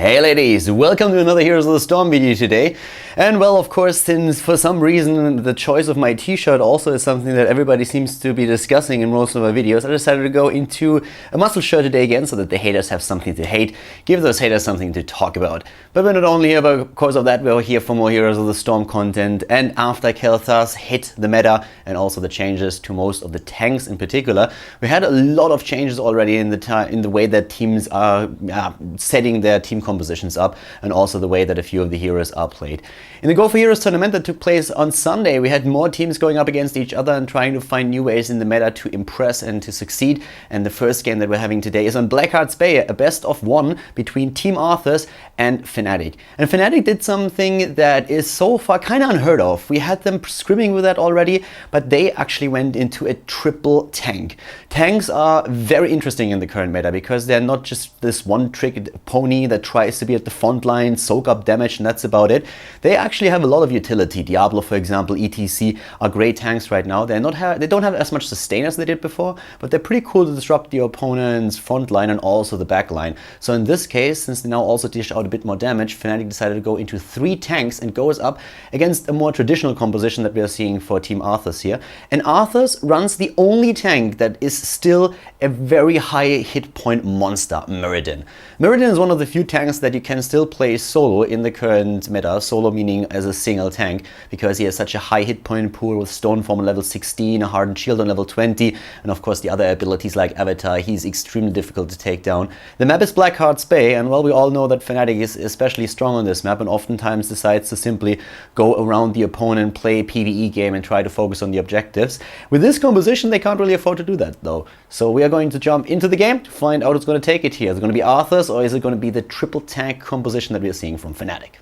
Hey ladies, welcome to another Heroes of the Storm video today. And well, of course, since for some reason the choice of my t-shirt also is something that everybody seems to be discussing in most of my videos, I decided to go into a muscle shirt today again so that the haters have something to hate, give those haters something to talk about. But we're not only here, but because of that we're here for more Heroes of the Storm content, and after Arthas hit the meta and also the changes to most of the tanks in particular, we had a lot of changes already in the way that teams are setting their team compositions up, and also the way that a few of the heroes are played. In the Go for Heroes tournament that took place on Sunday, we had more teams going up against each other and trying to find new ways in the meta to impress and to succeed. And the first game that we're having today is on Blackheart's Bay, a best of one between Team Arthas and Fnatic. And Fnatic did something that is so far kind of unheard of. We had them scrimming with that already, but they actually went into a triple tank. Tanks are very interesting in the current meta because they're not just this one-trick pony that tries to be at the front line, soak up damage, and that's about it. They actually have a lot of utility. Diablo, for example, etc. are great tanks right now. They don't have as much sustain as they did before, but they're pretty cool to disrupt the opponent's front line and also the back line. So in this case, since they now also dish out a bit more damage, Fnatic decided to go into 3 tanks and goes up against a more traditional composition that we are seeing for Team Arthas here. And Arthas runs the only tank that is still a very high hit point monster, Muradin. Muradin is one of the few tanks that you can still play solo in the current meta, solo meaning as a single tank, because he has such a high hit point pool with Stoneform on level 16, a Hardened Shield on level 20, and of course the other abilities like Avatar. He's extremely difficult to take down. The map is Blackheart's Bay, and well, we all know that Fnatic is especially strong on this map and oftentimes decides to simply go around the opponent, play a PvE game and try to focus on the objectives. With this composition they can't really afford to do that though. So we are going to jump into the game to find out who's going to take it here. Is it going to be Arthas, or is it going to be the triple tank composition that we are seeing from Fnatic?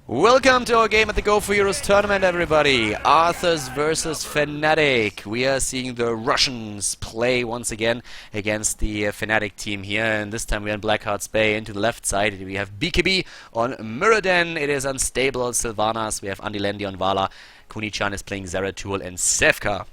Welcome to our game at the Go for Heroes tournament, everybody. Arthas versus Fnatic. We are seeing the Russians play once again against the Fnatic team here, and this time we're in Blackheart's Bay. And to the left side we have BKB on Muradin. It is unstable on Sylvanas. We have Andilendi on Vala. Kuni-chan is playing Zeratul, and Sevka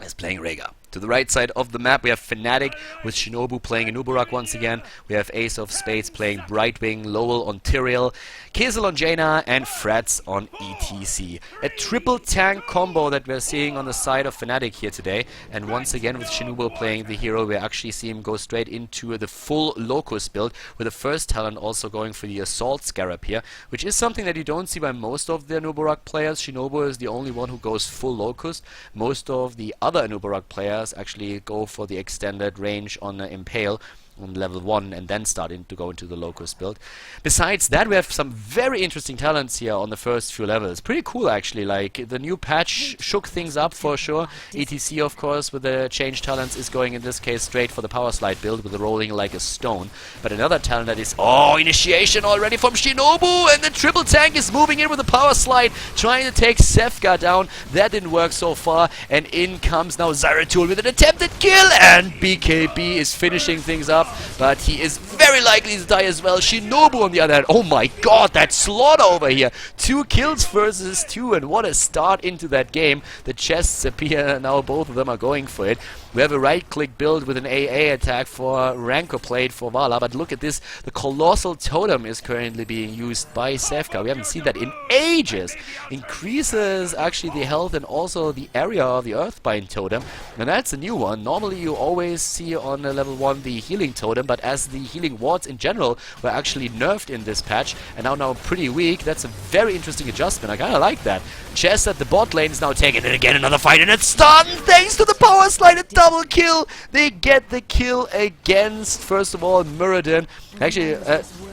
is playing Rhaegar. To the right side of the map we have Fnatic with Shinobu playing Inuburak once again. We have Ace of Spades playing Brightwing, Lowell on Tyrael, Kiesel on Jaina, and Frats on ETC. A triple tank combo that we're seeing on the side of Fnatic here today. And once again with Shinobu playing the hero, we actually see him go straight into the full Locust build, with the first talent also going for the Assault Scarab here, which is something that you don't see by most of the Inuburak players. Shinobu is the only one who goes full Locust. Most of the other Inuburak players actually go for the extended range on Impale on level 1 and then starting to go into the Locust build. Besides that, we have some very interesting talents here on the first few levels. Pretty cool actually, like the new patch shook things up for sure. ETC of course with the changed talents is going in this case straight for the power slide build with the rolling like a stone. But another talent that is, initiation already from Shinobu, and the triple tank is moving in with the power slide, trying to take Sevka down. That didn't work so far, and in comes now Zeratul with an attempted kill, and BKB is finishing things up. But he is very likely to die as well. Shinobu on the other hand, oh my god, that slaughter over here. 2 kills versus 2, and what a start into that game. The chests appear now, both of them are going for it. We have a right-click build with an AA attack for Rancor Plate for Vala, but look at this, the Colossal Totem is currently being used by Sevka. We haven't seen that in ages. Increases actually the health and also the area of the Earthbind Totem, and that's a new one. Normally you always see on level 1 the healing totem, but as the healing wards in general were actually nerfed in this patch and are now pretty weak, that's a very interesting adjustment. I kinda like that. Chess at the bot lane is now taking it again, another fight, and it's stunned thanks to the power slide. A double kill. They get the kill against, first of all, Muradin. Actually,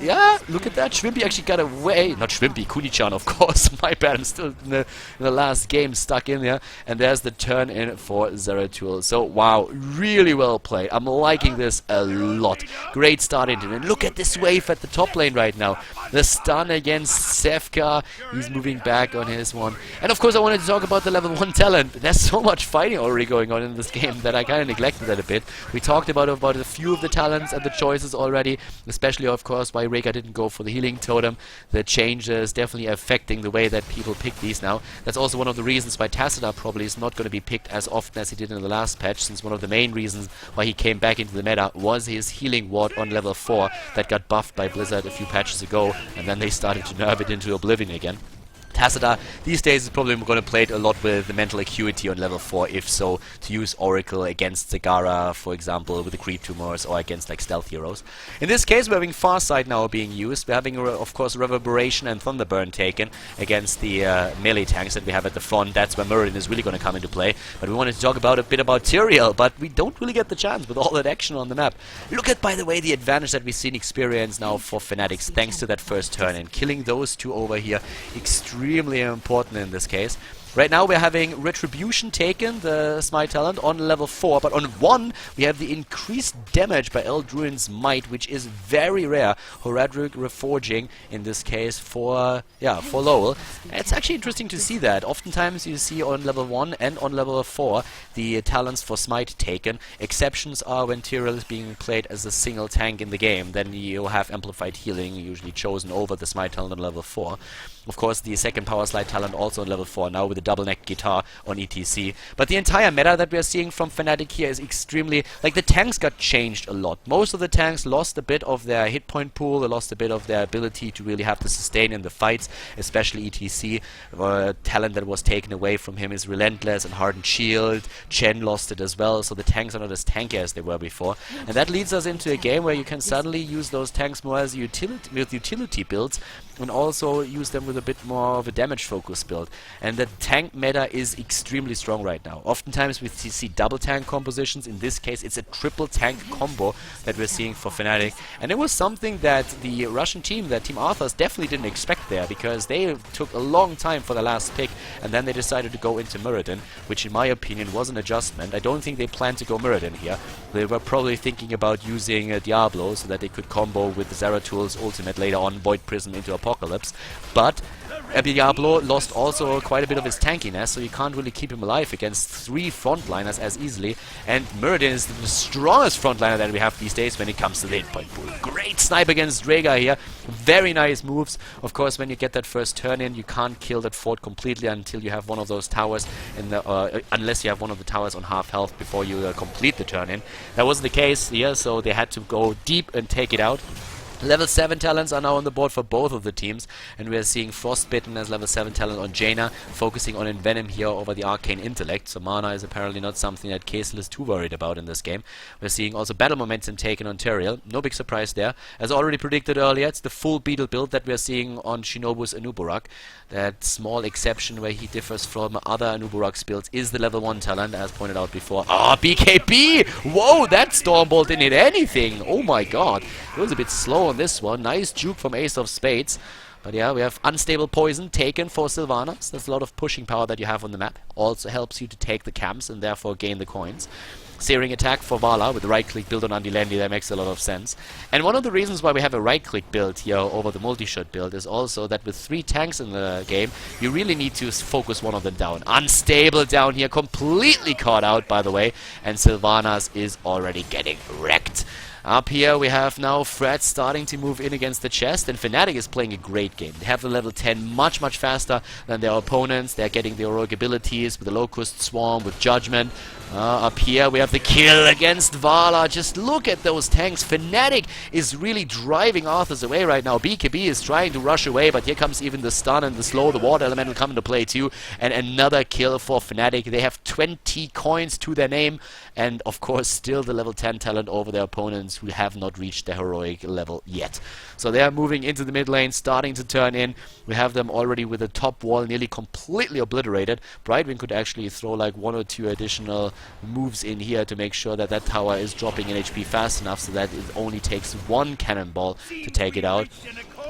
yeah, look at that. Shwimpy actually got away. Not Shwimpy, Kuni-chan, of course. My bad, I'm still in the last game stuck in there. And there's the turn in for Zeratul. Tool. So wow, really well played. I'm liking this a lot. Great start into it. And look at this wave at the top lane right now. The stun against Sevka. He's moving back on his one. And of course I wanted to talk about the level 1 talent. There's so much fighting already going on in this game that I kind of neglected that a bit. We talked about a few of the talents and the choices already, especially of course why Rega didn't go for the healing totem. The changes definitely affecting the way that people pick these now. That's also one of the reasons why Tassadar probably is not going to be picked as often as he did in the last patch, since one of the main reasons why he came back into the meta was his healing ward on level 4 that got buffed by Blizzard a few patches ago, and then they started to nerf it into oblivion again. Tassadar these days is probably going to play it a lot with the mental acuity on level 4, if so, to use Oracle against Zagara, for example, with the creep tumors, or against like stealth heroes. In this case, we're having Farsight now being used. We're having, of course, Reverberation and Thunderburn taken against the melee tanks that we have at the front. That's where Muradin is really going to come into play. But we wanted to talk about a bit about Tyrael, but we don't really get the chance with all that action on the map. Look at, by the way, the advantage that we've seen experience now for Fnatic, thanks to that first turn, and killing those two over here extremely important in this case. Right now we're having Retribution taken, the Smite talent, on level 4, but on 1 we have the increased damage by Eldruin's Might, which is very rare. Horadric Reforging, in this case, for Lowell. It's actually interesting to see that. Oftentimes you see on level 1 and on level 4 the talents for Smite taken. Exceptions are when Tyrael is being played as a single tank in the game. Then you'll have Amplified Healing, usually chosen over the Smite talent on level 4. Of course, the second Power Slide talent also on level 4 now with the double neck guitar on ETC. But the entire meta that we are seeing from Fnatic here is extremely... like, the tanks got changed a lot. Most of the tanks lost a bit of their hit point pool, they lost a bit of their ability to really have to sustain in the fights, especially ETC. Talent that was taken away from him is Relentless and Hardened Shield. Chen lost it as well, so the tanks are not as tanky as they were before. And that leads us into a game where you can suddenly use those tanks more as utility builds, and also use them with a bit more of a damage focus build. And the tank meta is extremely strong right now. Oftentimes we see double tank compositions. In this case it's a triple tank combo that we're seeing for Fnatic, and it was something that the Russian team, that Team Arthas, definitely didn't expect there, because they took a long time for the last pick and then they decided to go into Muradin, which in my opinion was an adjustment. I don't think they planned to go Muradin here. They were probably thinking about using Diablo so that they could combo with the Zeratul ultimate later on, Void Prism into Apocalypse, but Diablo lost also quite a bit of his tankiness, so you can't really keep him alive against 3 frontliners as easily, and Muradin is the strongest frontliner that we have these days when it comes to the hit point pool. Great snipe against Rhaegar here, very nice moves. Of course, when you get that first turn in, you can't kill that fort completely until you have one of those towers in the, unless you have one of the towers on half health before you complete the turn in. That wasn't the case here, so they had to go deep and take it out. Level 7 talents are now on the board for both of the teams, and we are seeing Frostbitten as level 7 talent on Jaina, focusing on Envenom here over the Arcane Intellect, so mana is apparently not something that Kaesel is too worried about in this game. We're seeing also Battle Momentum taken on Tyrael, no big surprise there. As already predicted earlier, it's the full Beetle build that we are seeing on Shinobu's Anuburak. That small exception where he differs from other Anuburak's builds is the level 1 talent, as pointed out before. Ah, BKB! Whoa, that Stormbolt didn't hit anything! Oh my god, it was a bit slow on this one. Nice juke from Ace of Spades. But yeah, we have Unstable Poison taken for Sylvanas. There's a lot of pushing power that you have on the map. Also helps you to take the camps and therefore gain the coins. Searing Attack for Vala with the right-click build on Andilendi, that makes a lot of sense. And one of the reasons why we have a right-click build here over the multi-shot build is also that with 3 tanks in the game, you really need to focus one of them down. Unstable down here, completely caught out, by the way, and Sylvanas is already getting wrecked. Up here we have now Fred starting to move in against the chest, and Fnatic is playing a great game. They have the level 10 much faster than their opponents. They're getting the heroic abilities with the Locust Swarm, with Judgment. Up here we have the kill against Vala. Just look at those tanks. Fnatic is really driving Arthas away right now. BKB is trying to rush away, but here comes even the stun and the slow. The water element will come into play too. And another kill for Fnatic. They have 20 coins to their name, and of course still the level 10 talent over their opponents who have not reached their heroic level yet. So they are moving into the mid lane, starting to turn in. We have them already with the top wall nearly completely obliterated. Brightwing could actually throw like 1 or 2 additional moves in here to make sure that that tower is dropping in HP fast enough so that it only takes 1 cannonball to take it out.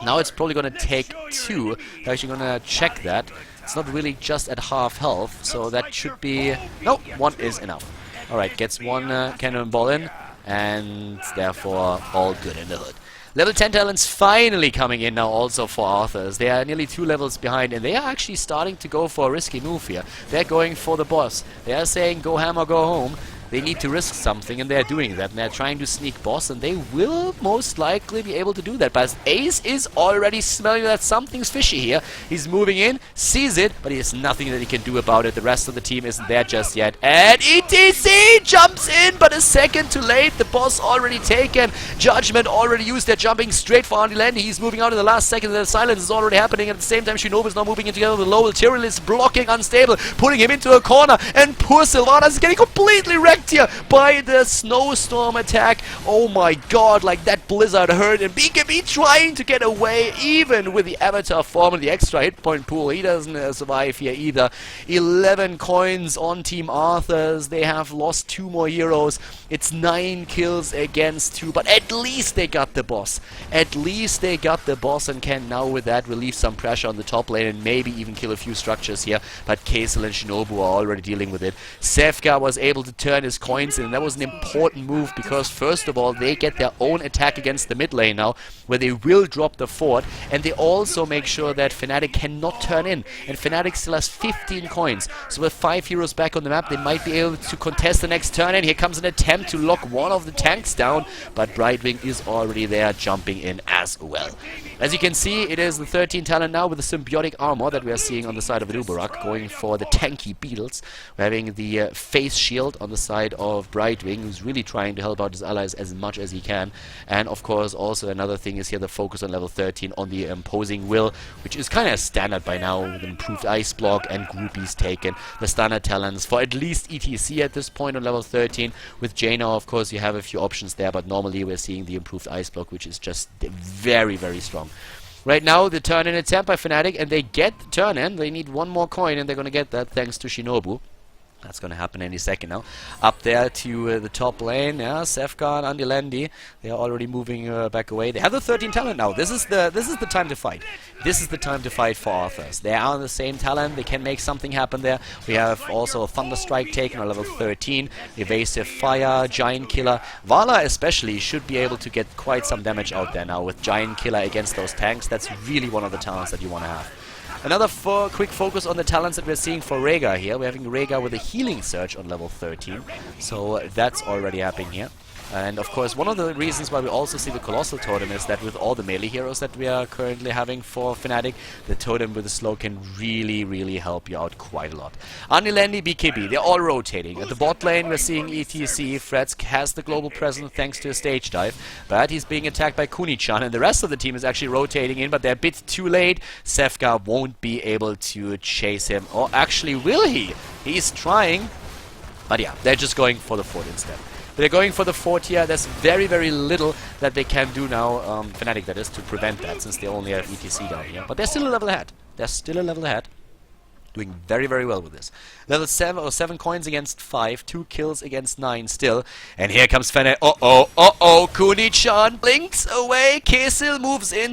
Now it's probably going to take 2. They're actually going to check that. It's not really just at half health, so that should be... no, 1 is enough. Alright, gets one cannonball in, and therefore all good in the hood. Level 10 talents finally coming in now also for Arthas. They are nearly 2 levels behind, and they are actually starting to go for a risky move here. They're going for the boss. They are saying go ham or go home. They need to risk something, and they're doing that. And they're trying to sneak boss, and they will most likely be able to do that. But Ace is already smelling that something's fishy here. He's moving in, sees it, but he has nothing that he can do about it. The rest of the team isn't there just yet. And ETC jumps in, but a second too late. The boss already taken. Judgment already used. They're jumping straight for Andy Landy. He's moving out in the last second. The silence is already happening. At the same time, Shinobu is now moving in together with Lowell. Tyrell is blocking Unstable, putting him into a corner. And poor Sylvanas is getting completely wrecked here by the snowstorm attack. Oh my god, like that blizzard hurt, and BKB trying to get away even with the avatar form and the extra hit point pool. He doesn't survive here either. 11 coins on Team Arthas. They have lost 2 more heroes. It's 9 kills against 2, but at least they got the boss. At least they got the boss and can now with that relieve some pressure on the top lane and maybe even kill a few structures here. But Kaisel and Shinobu are already dealing with it. Sevka was able to turn his coins in, and that was an important move because first of all they get their own attack against the mid lane now, where they will drop the fort, and they also make sure that Fnatic cannot turn in, and Fnatic still has 15 coins, so with 5 heroes back on the map they might be able to contest the next turn, and here comes an attempt to lock one of the tanks down, but Brightwing is already there jumping in as well. As you can see, it is the 13 talent now with the symbiotic armor that we are seeing on the side of Uberak, going for the tanky beetles. We're having the face shield on the side of Brightwing, who's really trying to help out his allies as much as he can. And of course also another thing is here the focus on level 13 on the imposing will, which is kind of standard by now with an improved ice block and groupies taken. The standard talents for at least ETC at this point on level 13. With Jaina of course you have a few options there, but normally we're seeing the improved ice block, which is just very, very strong. Right now, the turn-in attempt by Fnatic, and they get the turn-in. They need 1 more coin, and they're going to get that thanks to Shinobu. That's going to happen any second now. Up there to the top lane, yeah, Sevka and Andy Landy. They are already moving back away. They have the 13 talent now. This is the time to fight. This is the time to fight for Arthas. They are on the same talent. They can make something happen there. We have also a Thunderstrike taken on level 13. Evasive Fire, Giant Killer. Vala especially should be able to get quite some damage out there now with Giant Killer against those tanks. That's really one of the talents that you want to have. Another quick focus on the talents that we're seeing for Rhaegar here. We're having Rhaegar with a healing surge on level 13. So that's already happening here. And of course, one of the reasons why we also see the Colossal Totem is that with all the melee heroes that we are currently having for Fnatic, the Totem with the slow can really, really help you out quite a lot. Anilandi, BKB, they're all rotating. At the bot lane, we're seeing ETC. Fretz has the global presence thanks to a stage dive, but he's being attacked by Kuni-chan, and the rest of the team is actually rotating in, but they're a bit too late. Sevka won't be able to chase him, or actually will he? He's trying, but yeah, they're just going for the fort instead. They're going for the fort here. There's very, very little that they can do now, Fnatic that is, to prevent that, since they only have ETC down here. But they're still a level ahead. They're still a level ahead. Doing very, very well with this. Level 7 coins against 5, 2 kills against 9 still. And here comes Fnatic. Uh-oh, Kuni-chan blinks away. Kaisel moves in,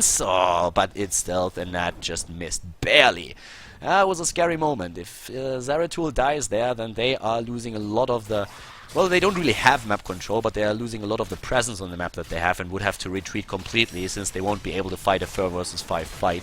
but it's stealth, and that just missed barely. It was a scary moment. If Zeratul dies there, then they are losing a lot of the... Well, they don't really have map control, but they are losing a lot of the presence on the map that they have and would have to retreat completely since they won't be able to fight a 4 versus 5 fight.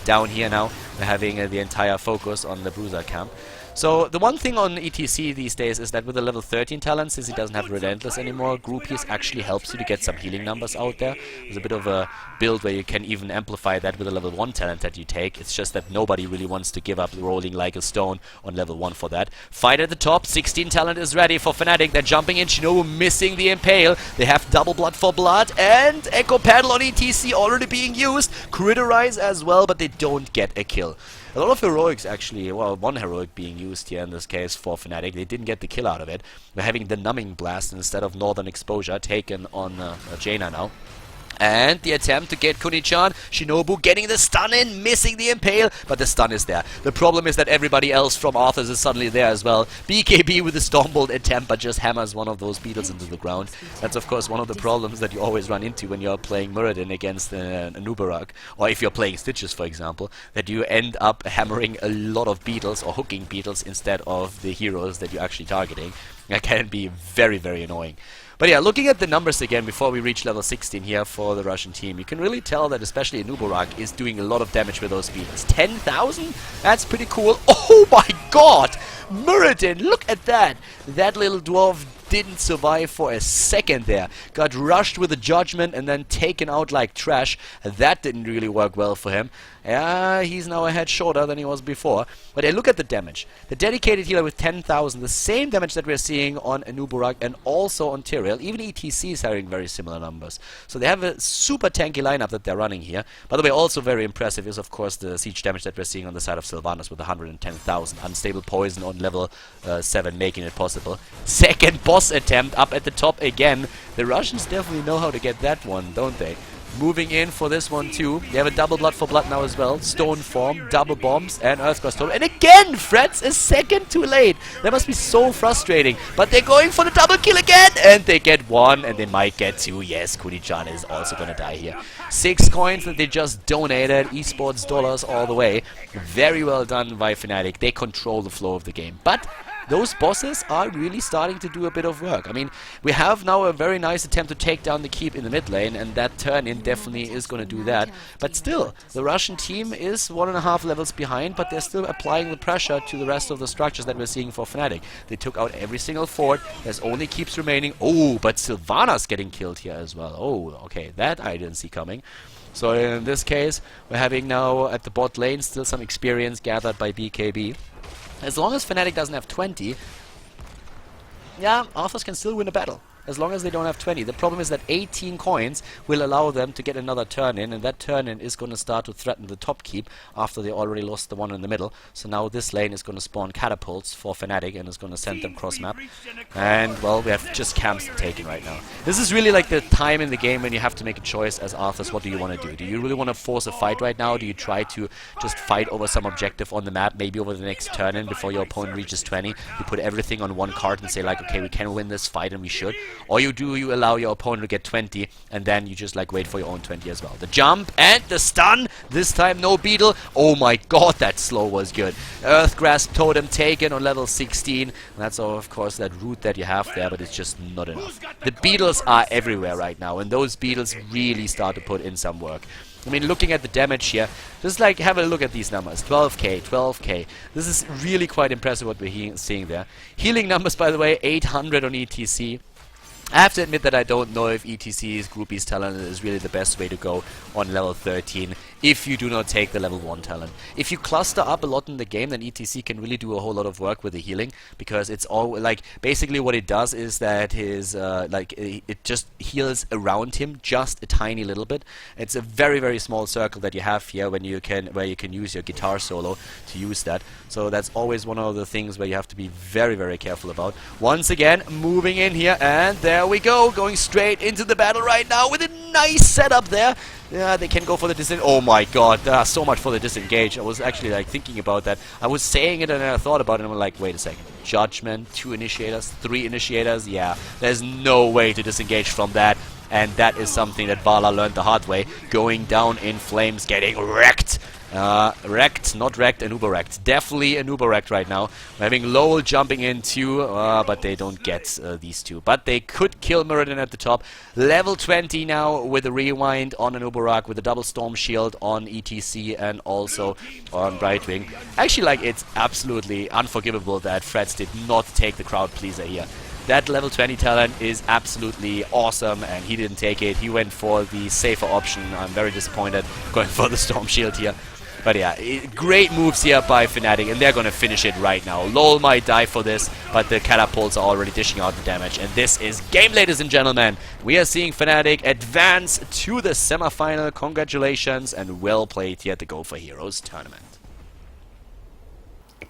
Down here now, we're having the entire focus on the Bruiser camp. So the one thing on ETC these days is that with the level 13 talent, since he doesn't have Relentless anymore, Groupies actually helps you to get some healing numbers out there. There's a bit of a build where you can even amplify that with a level 1 talent that you take. It's just that nobody really wants to give up rolling like a stone on level 1 for that. Fight at the top, 16 talent is ready for Fnatic. They're jumping in, Shinobu missing the Impale. They have double blood for blood, and Echo Paddle on ETC already being used. Criterize as well, but they don't get a kill. A lot of heroics actually, well, 1 heroic being used here in this case for Fnatic. They didn't get the kill out of it. We're having the Numbing Blast instead of Northern Exposure taken on Jaina now. And the attempt to get Kuni-chan, Shinobu getting the stun in, missing the impale, but the stun is there. The problem is that everybody else from Arthas is suddenly there as well. BKB with the Stormbolt attempt, but just hammers one of those beetles into the ground. That's of course one of the problems that you always run into when you're playing Muradin against an Uberak, or if you're playing Stitches for example, that you end up hammering a lot of beetles or hooking beetles instead of the heroes that you're actually targeting. That can be very, very annoying. But yeah, looking at the numbers again before we reach level 16 here for the Russian team, you can really tell that especially Nubarak is doing a lot of damage with those beetles. 10,000? That's pretty cool. Oh my god! Muradin, look at that! That little dwarf didn't survive for a second there. Got rushed with a judgment and then taken out like trash. That didn't really work well for him. Yeah, he's now a head shorter than he was before. But look at the damage. The dedicated healer with 10,000, the same damage that we're seeing on Anubarak and also on Tyrael. Even ETC is having very similar numbers. So they have a super tanky lineup that they're running here. By the way, also very impressive is of course the siege damage that we're seeing on the side of Sylvanas with 110,000. Unstable poison on level 7 making it possible. Second boss attempt up at the top again. The Russians definitely know how to get that one, don't they? Moving in for this one too. They have a double blood for blood now as well. Stone form, double bombs, and Earthcrust Storm. And again, Freds a second too late. That must be so frustrating. But they're going for the double kill again. And they get one, and they might get two. Yes, Kuni-chan is also gonna die here. 6 coins that they just donated. Esports dollars all the way. Very well done by Fnatic. They control the flow of the game. But those bosses are really starting to do a bit of work. I mean, we have now a very nice attempt to take down the keep in the mid lane, and that turn-in definitely is going to do that. But still, the Russian team is 1.5 levels behind, but they're still applying the pressure to the rest of the structures that we're seeing for Fnatic. They took out every single fort. There's only keeps remaining. Oh, but Sylvanas getting killed here as well. Oh, okay, that I didn't see coming. So in this case, we're having now at the bot lane still some experience gathered by BKB. As long as Fnatic doesn't have 20, yeah, Arthas can still win a battle. As long as they don't have 20. The problem is that 18 coins will allow them to get another turn-in, and that turn-in is going to start to threaten the top keep after they already lost the one in the middle. So now this lane is going to spawn catapults for Fnatic and is going to send them cross-map. And, well, we have just camps taken right now. This is really like the time in the game when you have to make a choice as Arthas. What do you want to do? Do you really want to force a fight right now? Do you try to just fight over some objective on the map, maybe over the next turn-in before your opponent reaches 20? You put everything on one card and say like, okay, we can win this fight and we should. Or you allow your opponent to get 20 and then you just like wait for your own 20 as well. The jump and the stun. This time no beetle. Oh my god, that slow was good. Earth Grasp Totem taken on level 16. And that's of course that root that you have there, but it's just not enough. The beetles are everywhere right now, and those beetles really start to put in some work. I mean, looking at the damage here, just like have a look at these numbers. 12k, 12k. This is really quite impressive what we're seeing there. Healing numbers, by the way, 800 on ETC. I have to admit that I don't know if ETC's Groupies talent is really the best way to go on level 13 if you do not take the level 1 talent. If you cluster up a lot in the game, then ETC can really do a whole lot of work with the healing, because it's all like basically what it does is that his it just heals around him just a tiny little bit. It's a very, very small circle that you have here where you can use your guitar solo to use that. So that's always one of the things where you have to be very, very careful about. Once again, moving in here, and there we go, going straight into the battle right now with a nice setup there. Yeah, they can go for the disengage. Oh my god, so much for the disengage. I was actually like thinking about that. I was saying it and I thought about it and I'm like, wait a second. Judgment, 2 initiators, 3 initiators. Yeah, there's no way to disengage from that. And that is something that Bala learned the hard way. Going down in flames, getting wrecked. Wrecked, not wrecked, and uber-wrecked. Definitely an uber-wrecked right now. We're having Lowell jumping in too, but they don't get these two. But they could kill Muradin at the top. Level 20 now with a rewind on an Uberak, with a double storm shield on ETC and also on Brightwing. Actually, like, it's absolutely unforgivable that Freds did not take the crowd pleaser here. That level 20 talent is absolutely awesome, and he didn't take it. He went for the safer option. I'm very disappointed going for the storm shield here. But yeah, great moves here by Fnatic, and they're going to finish it right now. LoL might die for this, but the catapults are already dishing out the damage. And this is game, ladies and gentlemen. We are seeing Fnatic advance to the semifinal. Congratulations, and well played here at the Go for Heroes tournament.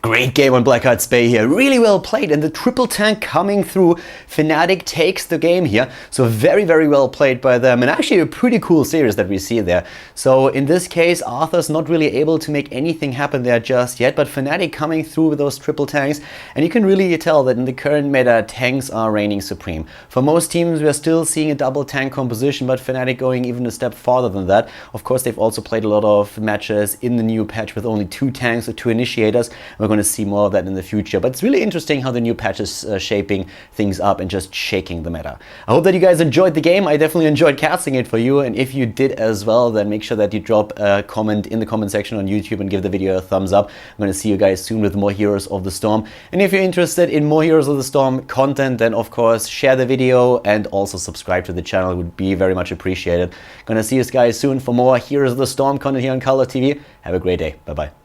Great game on Blackheart's Bay here, really well played, and the triple tank coming through. Fnatic takes the game here, so very, very well played by them, and actually a pretty cool series that we see there. So in this case, Arthas not really able to make anything happen there just yet, but Fnatic coming through with those triple tanks, and you can really tell that in the current meta, tanks are reigning supreme. For most teams, we're still seeing a double tank composition, but Fnatic going even a step farther than that. Of course, they've also played a lot of matches in the new patch with only 2 tanks or 2 initiators. We're going to see more of that in the future, but it's really interesting how the new patch is shaping things up and just shaking the meta. I hope that you guys enjoyed the game. I definitely enjoyed casting it for you, and if you did as well, then make sure that you drop a comment in the comment section on YouTube and give the video a thumbs up. I'm going to see you guys soon with more Heroes of the Storm, and if you're interested in more Heroes of the Storm content, then of course share the video and also subscribe to the channel. It would be very much appreciated. Going to see you guys soon for more Heroes of the Storm content here on Khaldor TV. Have a great day. Bye bye.